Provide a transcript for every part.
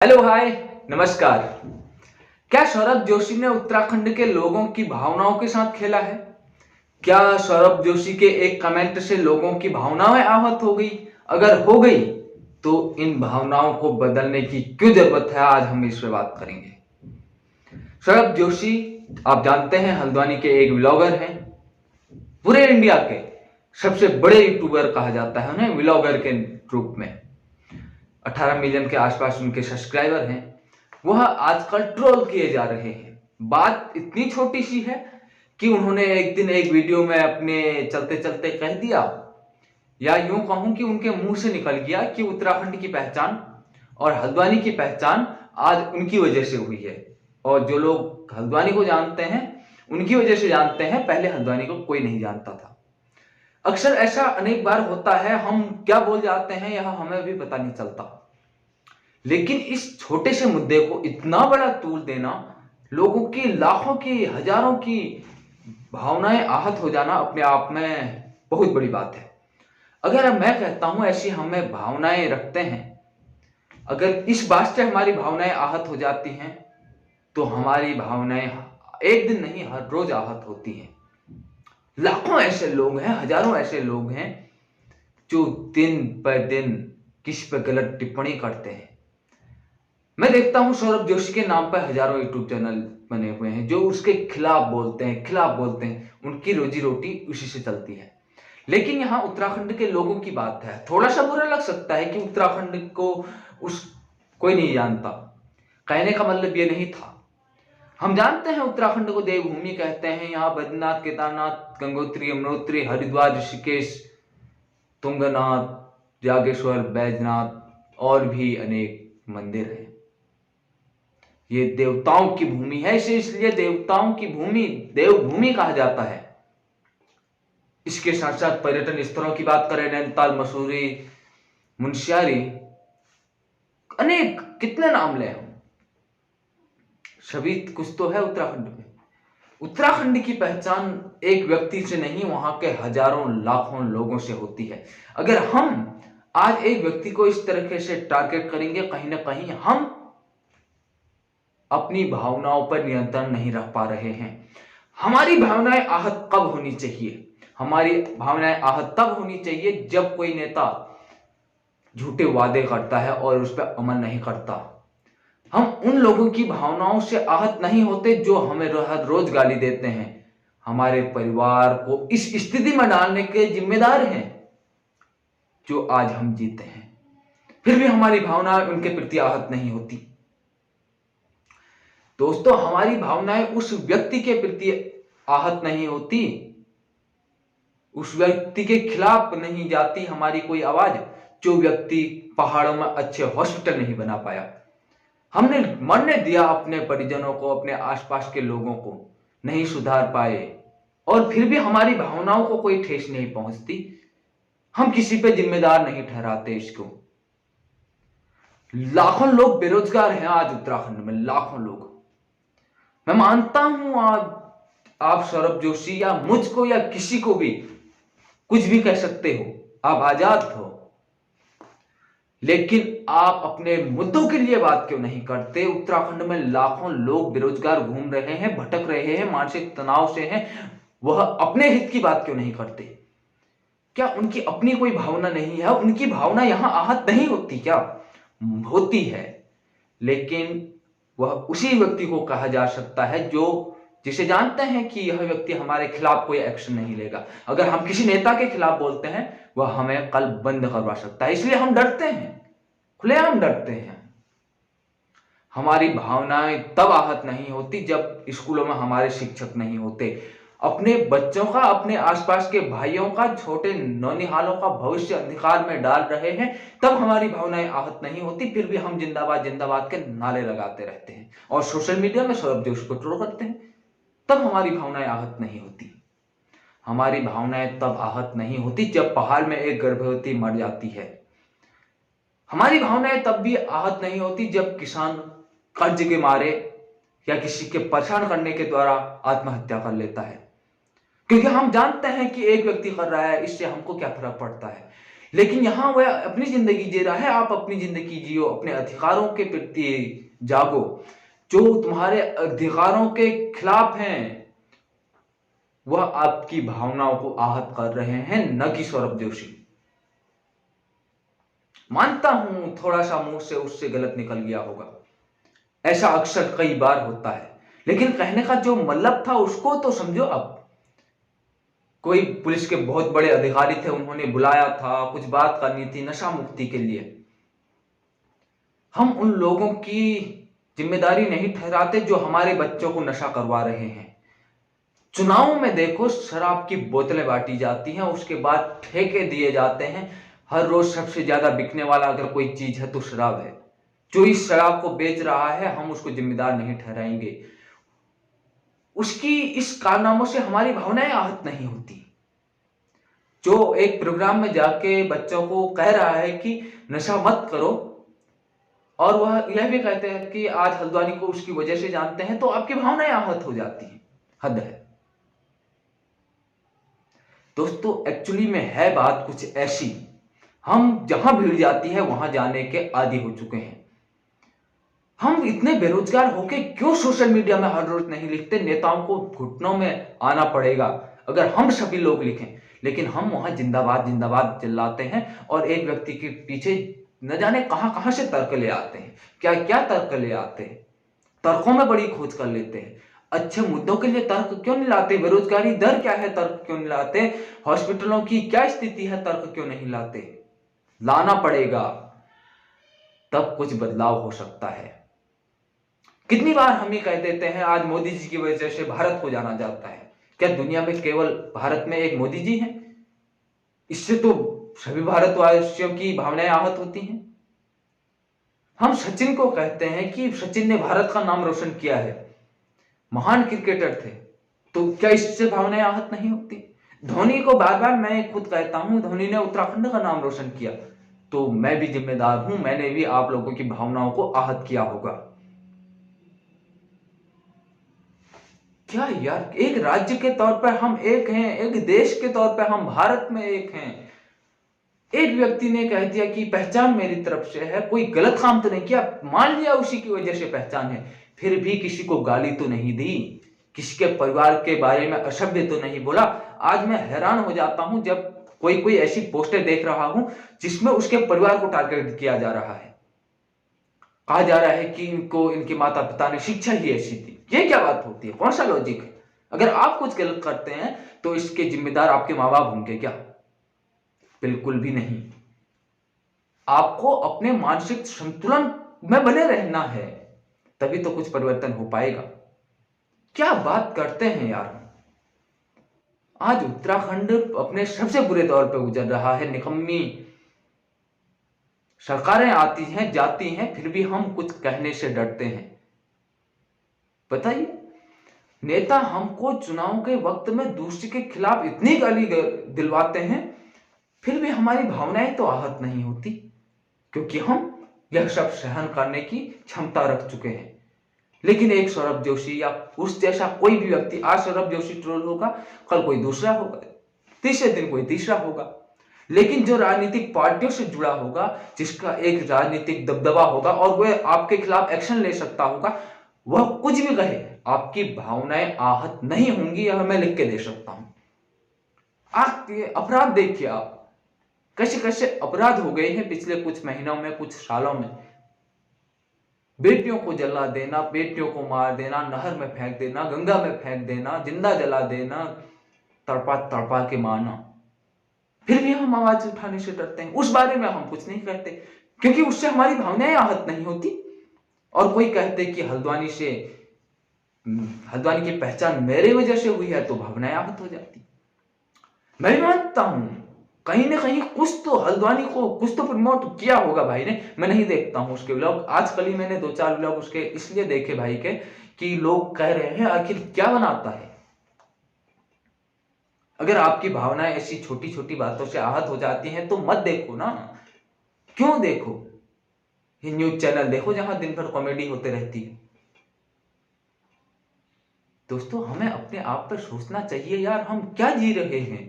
Hello hi नमस्कार। क्या सौरभ जोशी ने उत्तराखंड के लोगों की भावनाओं के साथ खेला है? क्या सौरभ जोशी के एक कमेंट से लोगों की भावनाएं आहत हो गई? अगर हो गई तो इन भावनाओं को बदलने की क्यों जरूरत है, आज हम इस पे बात करेंगे। सौरभ जोशी आप जानते हैं हल्द्वानी के एक व्लॉगर हैं। पूरे इंडिया के सबसे बड़े यूट्यूबर कहा जाता है उन्हें, व्लॉगर के रूप में 18 मिलियन के आसपास उनके सब्सक्राइबर हैं। वह आजकल ट्रोल किए जा रहे हैं। बात इतनी छोटी सी है कि उन्होंने एक दिन एक वीडियो में अपने चलते चलते कह दिया, या यूं कहूं कि उनके मुंह से निकल गया कि उत्तराखंड की पहचान और हल्द्वानी की पहचान आज उनकी वजह से हुई है। और जो लोग हल्द्वानी को जानते हैं उनकी वजह से जानते हैं, पहले हल्द्वानी को कोई नहीं जानता था। अक्सर ऐसा अनेक बार होता है, हम क्या बोल जाते हैं यह हमें भी पता नहीं चलता। लेकिन इस छोटे से मुद्दे को इतना बड़ा तूल देना, लोगों की लाखों की हजारों की भावनाएं आहत हो जाना अपने आप में बहुत बड़ी बात है। अगर मैं कहता हूं ऐसी हमें भावनाएं रखते हैं, अगर इस बात से हमारी भावनाएं आहत हो जाती हैं तो हमारी भावनाएं एक दिन नहीं हर रोज आहत होती हैं। लाखों ऐसे लोग हैं, हजारों ऐसे लोग हैं जो दिन पर दिन किस पर गलत टिप्पणी करते हैं। मैं देखता हूं सौरभ जोशी के नाम पर हजारों यूट्यूब चैनल बने हुए हैं जो उसके खिलाफ बोलते हैं, उनकी रोजी रोटी उसी से चलती है। लेकिन यहाँ उत्तराखंड के लोगों की बात है, थोड़ा सा बुरा लग सकता है कि उत्तराखंड को उस कोई नहीं जानता। कहने का मतलब ये नहीं था। हम जानते हैं उत्तराखंड को देवभूमि कहते हैं। यहाँ बद्रीनाथ, केदारनाथ, गंगोत्री, यमुनोत्री, हरिद्वार, ऋषिकेश, तुंगनाथ, जागेश्वर, बैजनाथ और भी अनेक मंदिर हैं। ये देवताओं की भूमि है, इसे इसलिए देवताओं की भूमि देवभूमि कहा जाता है। इसके साथ साथ पर्यटन स्थलों की बात करें, नैनीताल, मसूरी, मुनस्यारी, अनेक कितने नाम ले हम, सभी कुछ तो है उत्तराखंड में। उत्तराखंड की पहचान एक व्यक्ति से नहीं, वहां के हजारों लाखों लोगों से होती है। अगर हम आज एक व्यक्ति को इस तरीके से टारगेट करेंगे, कहीं ना कहीं हम अपनी भावनाओं पर नियंत्रण नहीं रख पा रहे हैं। हमारी भावनाएं आहत कब होनी चाहिए? हमारी भावनाएं आहत तब होनी चाहिए जब कोई नेता झूठे वादे करता है और उस पर अमल नहीं करता। हम उन लोगों की भावनाओं से आहत नहीं होते जो हमें हर रोज गाली देते हैं, हमारे परिवार को इस स्थिति में डालने के जिम्मेदार हैं जो आज हम जीते हैं। फिर भी हमारी भावनाएं उनके प्रति आहत नहीं होती। दोस्तों, हमारी भावनाएं उस व्यक्ति के प्रति आहत नहीं होती, उस व्यक्ति के खिलाफ नहीं जाती हमारी कोई आवाज जो व्यक्ति पहाड़ों में अच्छे हॉस्पिटल नहीं बना पाया। हमने मरने दिया अपने परिजनों को, अपने आसपास के लोगों को नहीं सुधार पाए, और फिर भी हमारी भावनाओं को कोई ठेस नहीं पहुंचती। हम किसी पे जिम्मेदार नहीं ठहराते इसको। लाखों लोग बेरोजगार हैं आज उत्तराखंड में, लाखों लोग। मैं मानता हूं आप सौरभ जोशी या मुझको या किसी को भी कुछ भी कह सकते हो, आप आजाद हो, लेकिन आप अपने मुद्दों के लिए बात क्यों नहीं करते? उत्तराखंड में लाखों लोग बेरोजगार घूम रहे हैं, भटक रहे हैं, मानसिक तनाव से हैं, वह अपने हित की बात क्यों नहीं करते? क्या उनकी अपनी कोई भावना नहीं है? उनकी भावना यहां आहत नहीं होती क्या? होती है, लेकिन वह उसी व्यक्ति को कहा जा सकता है जो जिसे जानते हैं कि यह व्यक्ति हमारे खिलाफ कोई एक्शन नहीं लेगा। अगर हम किसी नेता के खिलाफ बोलते हैं, वह हमें कल बंद करवा सकता है। इसलिए हम डरते हैं, खुलेआम डरते हैं। हमारी भावनाएं तब आहत नहीं होती जब स्कूलों में हमारे शिक्षक नहीं होते, अपने बच्चों का, अपने आसपास के भाइयों का, छोटे नौनिहालों का भविष्य अंधकार में डाल रहे हैं, तब हमारी भावनाएं आहत नहीं होती। फिर भी हम जिंदाबाद जिंदाबाद के नारे लगाते रहते हैं और सोशल मीडिया में सौरभ जोशी को ट्रोल करते हैं, तब हमारी भावनाएं आहत नहीं होती। हमारी भावनाएं तब आहत नहीं होती जब पहाड़ में एक गर्भवती मर जाती है। हमारी भावनाएं तब भी आहत नहीं होती जब किसान कर्ज के मारे या किसी के परेशान करने के द्वारा आत्महत्या कर लेता है, क्योंकि हम जानते हैं कि एक व्यक्ति कर रहा है, इससे हमको क्या फर्क पड़ता है। लेकिन यहां वह अपनी जिंदगी जी रहा है, आप अपनी जिंदगी जियो, अपने अधिकारों के प्रति जागो। जो तुम्हारे अधिकारों के खिलाफ हैं वह आपकी भावनाओं को आहत कर रहे हैं, न कि सौरभ जोशी। मानता हूं थोड़ा सा मुंह से उससे गलत निकल गया होगा, ऐसा अक्सर कई बार होता है, लेकिन कहने का जो मतलब था उसको तो समझो। अब कोई पुलिस के बहुत बड़े अधिकारी थे, उन्होंने बुलाया था, कुछ बात करनी थी नशा मुक्ति के लिए। हम उन लोगों की जिम्मेदारी नहीं ठहराते जो हमारे बच्चों को नशा करवा रहे हैं। चुनाव में देखो, शराब की बोतलें बांटी जाती हैं, उसके बाद ठेके दिए जाते हैं। हर रोज सबसे ज्यादा बिकने वाला अगर कोई चीज है तो शराब है। जो इस शराब को बेच रहा है हम उसको जिम्मेदार नहीं ठहराएंगे। उसकी इस कारनामों से हमारी भावनाएं आहत नहीं होती। जो एक प्रोग्राम में जाके बच्चों को कह रहा है कि नशा मत करो, और वह यह भी कहते हैं कि आज हल्द्वानी को उसकी वजह से जानते हैं, तो आपकी भावनाएं आहत हो जाती हैं। हद है दोस्तों। एक्चुअली में है बात कुछ ऐसी, हम जहां भीड़ जाती है वहां जाने के आदी हो चुके हैं। हम इतने बेरोजगार होके क्यों सोशल मीडिया में हर रोज नहीं लिखते नेताओं को घुटनों में आना पड़ेगा, अगर हम सभी लोग लिखें। लेकिन हम वहां जिंदाबाद जिंदाबाद चिल्लाते हैं और एक व्यक्ति के पीछे न जाने कहां कहां से तर्क ले आते हैं, क्या क्या तर्क ले आते हैं। तर्कों में बड़ी खोज कर लेते हैं। अच्छे मुद्दों के लिए तर्क क्यों नहीं लाते? बेरोजगारी दर क्या है, तर्क क्यों नहीं लाते? हॉस्पिटलों की क्या स्थिति है, तर्क क्यों नहीं लाते? लाना पड़ेगा, तब कुछ बदलाव हो सकता है। कितनी बार हम ये कह देते हैं आज मोदी जी की वजह से भारत को जाना जाता है। क्या दुनिया में केवल भारत में एक मोदी जी हैं? इससे तो सभी भारतवासियों की भावनाएं आहत होती हैं। हम सचिन को कहते हैं कि सचिन ने भारत का नाम रोशन किया है, महान क्रिकेटर थे, तो क्या इससे भावनाएं आहत नहीं होती? धोनी को बार बार मैं खुद कहता हूं, धोनी ने उत्तराखंड का नाम रोशन किया, तो मैं भी जिम्मेदार हूं, मैंने भी आप लोगों की भावनाओं को आहत किया होगा। क्या यार, एक राज्य के तौर पर हम एक हैं, एक देश के तौर पर हम भारत में एक हैं। एक व्यक्ति ने कह दिया कि पहचान मेरी तरफ से है, कोई गलत काम तो नहीं किया, मान लिया उसी की वजह से पहचान है, फिर भी किसी को गाली तो नहीं दी, किसी के परिवार के बारे में अशब्द तो नहीं बोला। आज मैं हैरान हो जाता हूं जब कोई कोई ऐसी पोस्टर देख रहा हूं जिसमें उसके परिवार को टारगेट किया जा रहा है, कहा जा रहा है कि इनको इनके माता पिता ने शिक्षा ही ऐसी दी। ये क्या बात होती है? कौन सा लॉजिक है? अगर आप कुछ गलत करते हैं तो इसके जिम्मेदार आपके माँ बाप होंगे क्या? बिल्कुल भी नहीं। आपको अपने मानसिक संतुलन में बने रहना है, तभी तो कुछ परिवर्तन हो पाएगा। क्या बात करते हैं यार। आज उत्तराखंड अपने सबसे बुरे दौर पर गुजर रहा है। निकम्मी सरकारें आती हैं जाती हैं, फिर भी हम कुछ कहने से डरते हैं। बताइए, नेता हमको चुनाव के वक्त में दूसरे के खिलाफ इतनी गाली दिलवाते हैं, फिर भी हमारी भावनाएं तो आहत नहीं होती, क्योंकि हम यह सब सहन करने की क्षमता रख चुके हैं। लेकिन एक सौरभ जोशी या उस जैसा कोई भी व्यक्ति, आज सौरभ जोशी ट्रोल होगा, कल कोई दूसरा होगा, तीसरे दिन कोई तीसरा होगा, लेकिन जो राजनीतिक पार्टियों से जुड़ा होगा, जिसका एक राजनीतिक दबदबा होगा और वह आपके खिलाफ एक्शन ले सकता होगा, वह कुछ भी कहे, आपकी भावनाएं आहत नहीं होंगी, यह मैं लिख के दे सकता हूं। आप ये अपराध देखिए, आप कैसे कैसे अपराध हो गए हैं पिछले कुछ महीनों में, कुछ सालों में। बेटियों को जला देना, बेटियों को मार देना, नहर में फेंक देना, गंगा में फेंक देना, जिंदा जला देना, तड़पा तड़पा के मारना, फिर भी हम आवाज उठाने से डरते हैं। उस बारे में हम कुछ नहीं कहते, क्योंकि उससे हमारी भावनाएं आहत नहीं होती। और कोई कहते कि हल्द्वानी की पहचान मेरे वजह से हुई है, तो भावनाएं आहत हो जाती। मैं भी मानता हूं कहीं ना कहीं कुछ तो हल्द्वानी को कुछ तो प्रमोट किया होगा भाई ने। मैं नहीं देखता हूं उसके व्लॉग, आजकल ही मैंने 2-4 व्लॉग उसके इसलिए देखे भाई के कि लोग कह रहे हैं आखिर क्या बनाता है। अगर आपकी भावनाएं ऐसी छोटी छोटी बातों से आहत हो जाती हैं तो मत देखो ना। क्यों देखो? ये न्यूज चैनल देखो जहां दिन भर कॉमेडी होते रहती है। दोस्तों, हमें अपने आप पर सोचना चाहिए यार, हम क्या जी रहे हैं।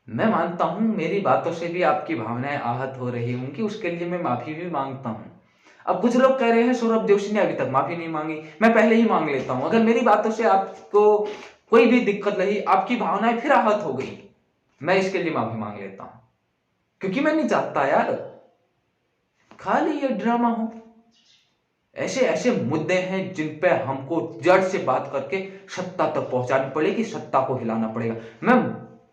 मैं मानता हूँ मेरी बातों से भी आपकी भावनाएं आहत हो रही होंगी, उसके लिए मैं माफी भी मांगता हूँ। अब कुछ लोग कह रहे हैं सौरभ जोशी ने अभी तक माफी नहीं मांगी, मैं पहले ही मांग लेता हूँ। अगर मेरी बातों से आपको कोई भी दिक्कत रही, आपकी भावनाएं फिर आहत हो गई, मैं इसके लिए माफी मांग लेता हूँ, क्योंकि मैं नहीं चाहता यार खाली ये ड्रामा हो। ऐसे ऐसे मुद्दे हैं जिन पे हमको जड़ से बात करके सत्ता तक पहुंचानी पड़ेगी, सत्ता को हिलाना पड़ेगा। मैं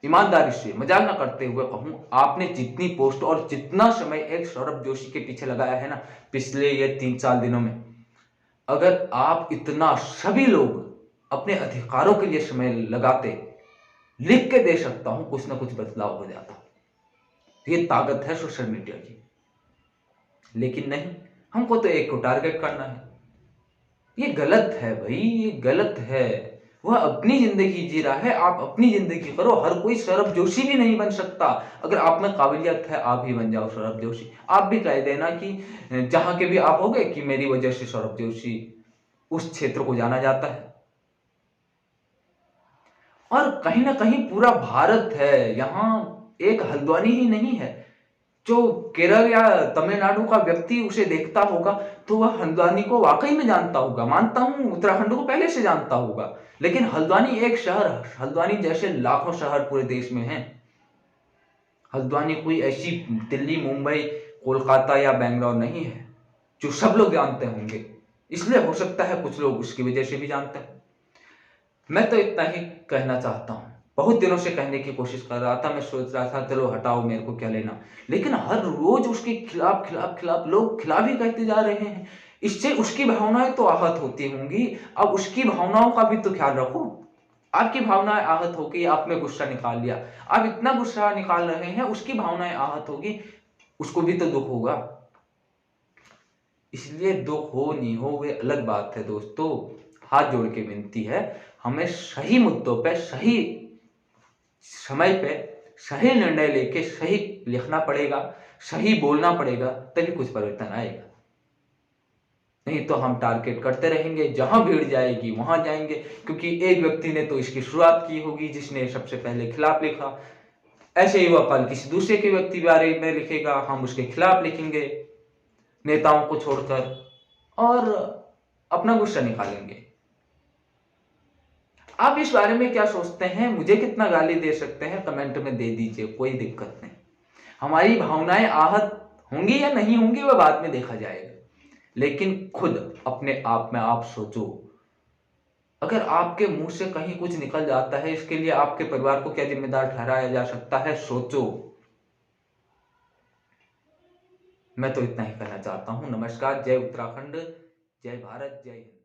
ईमानदारी से मजाक ना करते हुए कहूं, आपने जितनी पोस्ट और जितना समय एक सौरभ जोशी के पीछे लगाया है ना पिछले ये 3-4 दिनों में, अगर आप इतना सभी लोग अपने अधिकारों के लिए समय लगाते, लिख के दे सकता हूं कुछ ना कुछ बदलाव हो जाता। ये ताकत है सोशल मीडिया की। लेकिन नहीं, हमको तो एक को टारगेट करना है। ये गलत है भाई, ये गलत है। वह अपनी जिंदगी जी रहा है, आप अपनी जिंदगी करो। हर कोई सौरभ जोशी भी नहीं बन सकता। अगर आप में काबिलियत है, आप ही बन जाओ सौरभ जोशी। आप भी कह देना कि जहां के भी आप होगे कि मेरी वजह से सौरभ जोशी उस क्षेत्र को जाना जाता है। और कहीं ना कहीं पूरा भारत है, यहाँ एक हल्द्वानी ही नहीं है। जो केरल या तमिलनाडु का व्यक्ति उसे देखता होगा तो वह हल्द्वानी को वाकई में जानता होगा। मानता हूं उत्तराखंड को पहले से जानता होगा, लेकिन हल्द्वानी एक शहर, हल्द्वानी जैसे लाखों शहर पूरे देश में हैं। हल्द्वानी कोई ऐसी दिल्ली, मुंबई, कोलकाता या बेंगलोर नहीं है जो सब लोग जानते होंगे। इसलिए हो सकता है कुछ लोग उसकी वजह से भी जानते हैं। मैं तो इतना ही कहना चाहता हूँ। बहुत दिनों से कहने की कोशिश कर रहा था, मैं सोच रहा था चलो हटाओ, मेरे को क्या लेना। लेकिन हर रोज उसके खिलाफ खिलाफ खिलाफ लोग खिलाफ ही कहते जा रहे हैं। इससे उसकी भावनाएं तो आहत होती होंगी। अब उसकी भावनाओं का भी तो ख्याल रखो। आपकी भावनाएं आहत होगी, आप में गुस्सा निकाल लिया, आप इतना गुस्सा निकाल रहे हैं, उसकी भावनाएं आहत होगी, उसको भी तो दुख होगा। इसलिए दुख हो नहीं हो वे अलग बात है दोस्तों। हाथ जोड़ के विनती है, हमें सही मुद्दों पे सही समय पे सही निर्णय लेके सही लिखना पड़ेगा, सही बोलना पड़ेगा, तभी कुछ परिवर्तन आएगा। नहीं तो हम टारगेट करते रहेंगे, जहां भीड़ जाएगी वहां जाएंगे, क्योंकि एक व्यक्ति ने तो इसकी शुरुआत की होगी जिसने सबसे पहले खिलाफ लिखा। ऐसे ही वह कल किसी दूसरे के व्यक्ति बारे में लिखेगा, हम उसके खिलाफ लिखेंगे नेताओं को छोड़कर, और अपना गुस्सा निकालेंगे। आप इस बारे में क्या सोचते हैं? मुझे कितना गाली दे सकते हैं कमेंट में दे दीजिए, कोई दिक्कत नहीं। हमारी भावनाएं आहत होंगी या नहीं होंगी वह बाद में देखा जाएगा, लेकिन खुद अपने आप में आप सोचो। अगर आपके मुंह से कहीं कुछ निकल जाता है, इसके लिए आपके परिवार को क्या जिम्मेदार ठहराया जा सकता है? सोचो। मैं तो इतना ही कहना चाहता हूं। नमस्कार, जय उत्तराखंड, जय भारत, जय हिंद।